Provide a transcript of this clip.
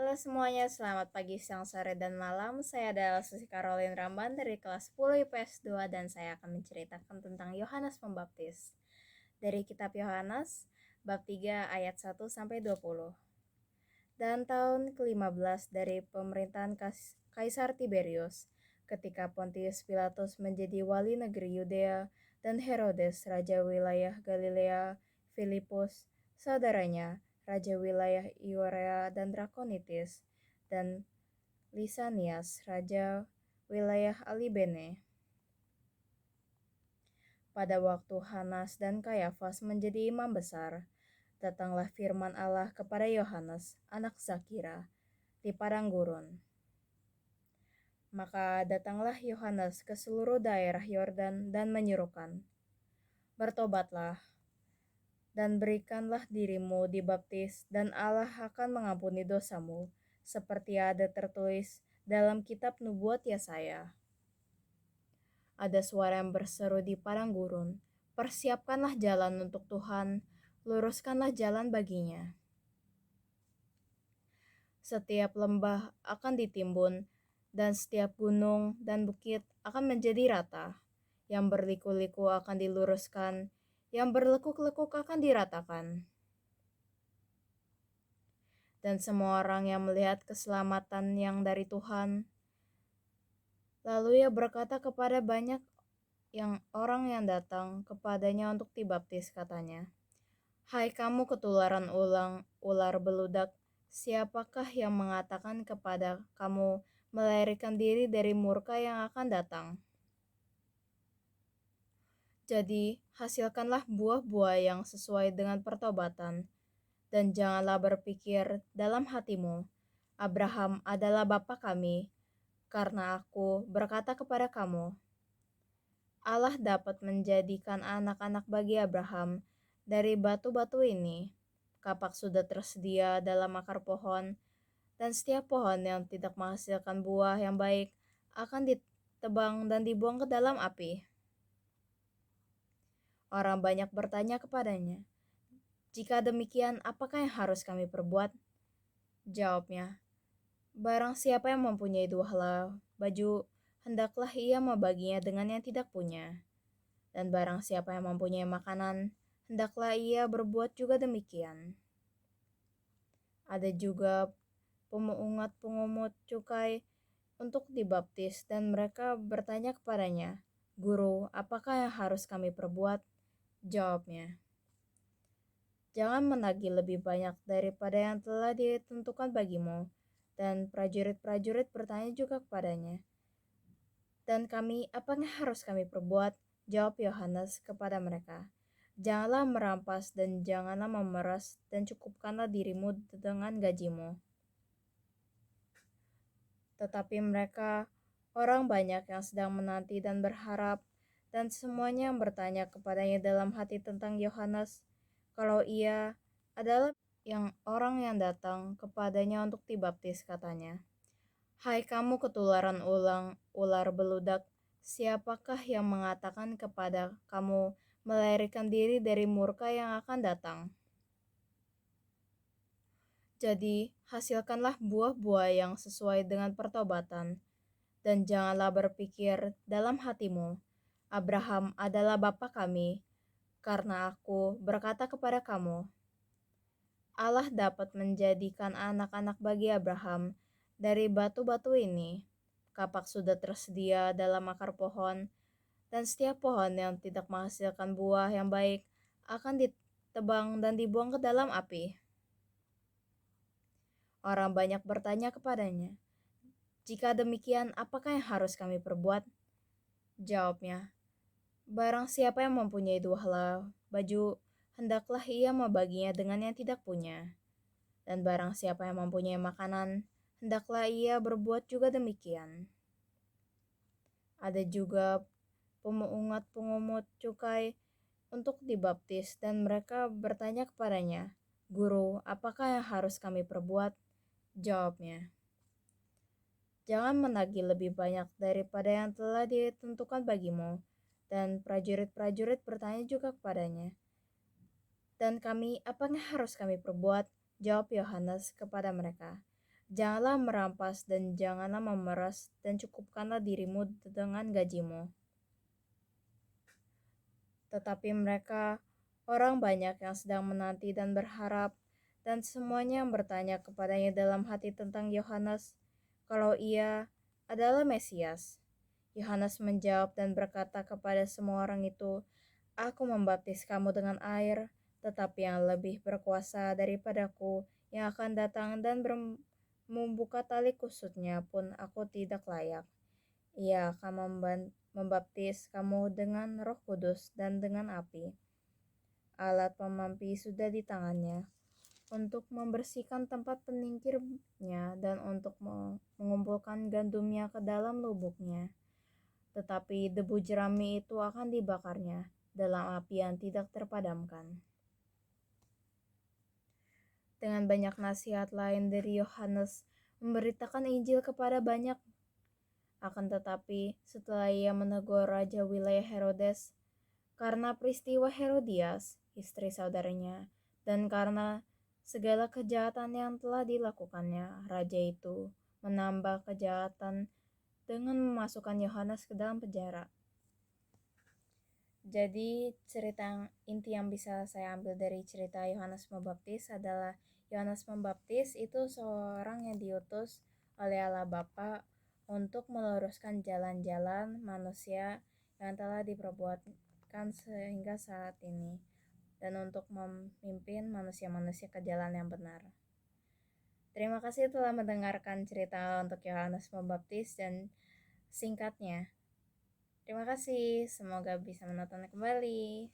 Halo semuanya, selamat pagi, siang, sore, dan malam. Saya adalah Susi Caroline Ramban dari kelas 10 IPS 2 dan saya akan menceritakan tentang Yohanes Pembaptis. Dari kitab Yohanes, bab 3 ayat 1 sampai 20. Dan tahun ke-15 dari pemerintahan Kaisar Tiberius, ketika Pontius Pilatus menjadi wali negeri Yudea dan Herodes raja wilayah Galilea, Filipus, saudaranya, raja wilayah Iorea dan Drakonitis, dan Lisanias, raja wilayah Alibene. Pada waktu Hanas dan Kayafas menjadi imam besar, datanglah firman Allah kepada Yohanes, anak Zakira, di padang gurun. Maka datanglah Yohanes ke seluruh daerah Yordan dan menyerukan, "Bertobatlah dan berikanlah dirimu dibaptis, dan Allah akan mengampuni dosamu, seperti ada tertulis dalam kitab nubuat Yesaya." Ada suara yang berseru di padang gurun, "Persiapkanlah jalan untuk Tuhan, luruskanlah jalan baginya." Setiap lembah akan ditimbun, dan setiap gunung dan bukit akan menjadi rata. Yang berliku-liku akan diluruskan, yang berlekuk-lekuk akan diratakan. Dan semua orang yang melihat keselamatan yang dari Tuhan, lalu ia berkata kepada banyak orang yang datang kepadanya untuk dibaptis, katanya, "Hai kamu ketularan ular beludak, siapakah yang mengatakan kepada kamu melarikan diri dari murka yang akan datang? Jadi hasilkanlah buah-buah yang sesuai dengan pertobatan, dan janganlah berpikir dalam hatimu, Abraham adalah bapa kami, karena aku berkata kepada kamu, Allah dapat menjadikan anak-anak bagi Abraham dari batu-batu ini. Kapak sudah tersedia dalam akar pohon, dan setiap pohon yang tidak menghasilkan buah yang baik akan ditebang dan dibuang ke dalam api." Orang banyak bertanya kepadanya, "Jika demikian, apakah yang harus kami perbuat?" Jawabnya, "Barang siapa yang mempunyai dua helai baju, hendaklah ia membaginya dengan yang tidak punya. Dan barang siapa yang mempunyai makanan, hendaklah ia berbuat juga demikian." Ada juga pemungut cukai untuk dibaptis, dan mereka bertanya kepadanya, "Guru, apakah yang harus kami perbuat?" Jawabnya, "Jangan menagih lebih banyak daripada yang telah ditentukan bagimu." Dan prajurit-prajurit bertanya juga kepadanya, "Dan kami, apa yang harus kami perbuat?" Jawab Yohanes kepada mereka, "Janganlah merampas dan janganlah memeras, dan cukupkanlah dirimu dengan gajimu." Tetapi mereka, orang banyak yang sedang menanti dan berharap, dan semuanya yang bertanya kepadanya dalam hati tentang Yohanes, kalau ia adalah orang yang datang kepadanya untuk dibaptis, katanya, "Hai kamu ketularan ular beludak, siapakah yang mengatakan kepada kamu melarikan diri dari murka yang akan datang? Jadi hasilkanlah buah-buah yang sesuai dengan pertobatan, dan janganlah berpikir dalam hatimu, Abraham adalah bapa kami, karena aku berkata kepada kamu, Allah dapat menjadikan anak-anak bagi Abraham dari batu-batu ini. Kapak sudah tersedia dalam akar pohon, dan setiap pohon yang tidak menghasilkan buah yang baik akan ditebang dan dibuang ke dalam api." Orang banyak bertanya kepadanya, "Jika demikian, apakah yang harus kami perbuat?" Jawabnya, "Barang siapa yang mempunyai dua helai baju, hendaklah ia membaginya dengan yang tidak punya. Dan barang siapa yang mempunyai makanan, hendaklah ia berbuat juga demikian." Ada juga pemungut cukai untuk dibaptis, dan mereka bertanya kepadanya, "Guru, apakah yang harus kami perbuat?" Jawabnya, "Jangan menagih lebih banyak daripada yang telah ditentukan bagimu." Dan prajurit-prajurit bertanya juga kepadanya, "Dan kami, apa yang harus kami perbuat?" Jawab Yohanes kepada mereka, Janganlah merampas dan janganlah memeras, dan cukupkanlah dirimu dengan gajimu. Tetapi mereka, orang banyak yang sedang menanti dan berharap, dan semuanya bertanya kepadanya dalam hati tentang Yohanes, kalau ia adalah Mesias. Yohanes menjawab dan berkata kepada semua orang itu, Aku membaptis kamu dengan air, tetapi yang lebih berkuasa daripadaku yang akan datang dan membuka tali kusutnya pun aku tidak layak. Ia akan membaptis kamu dengan Roh Kudus dan dengan api. Alat pemampi sudah di tangannya untuk membersihkan tempat peningkirnya dan untuk mengumpulkan gandumnya ke dalam lubuknya. Tetapi debu jerami itu akan dibakarnya dalam api yang tidak terpadamkan. Dengan banyak nasihat lain dari Yohanes memberitakan Injil kepada banyak. Akan tetapi setelah ia menegur raja wilayah Herodes karena peristiwa Herodias, istri saudaranya, dan karena segala kejahatan yang telah dilakukannya, raja itu menambah kejahatan dengan memasukkan Yohanes ke dalam penjara. Jadi cerita inti yang bisa saya ambil dari cerita Yohanes Pembaptis adalah Yohanes Pembaptis itu seorang yang diutus oleh Allah Bapa untuk meluruskan jalan-jalan manusia yang telah diperbuatkan sehingga saat ini dan untuk memimpin manusia-manusia ke jalan yang benar. Terima kasih telah mendengarkan cerita untuk Yohanes Pembaptis dan singkatnya. Terima kasih, semoga bisa menonton kembali.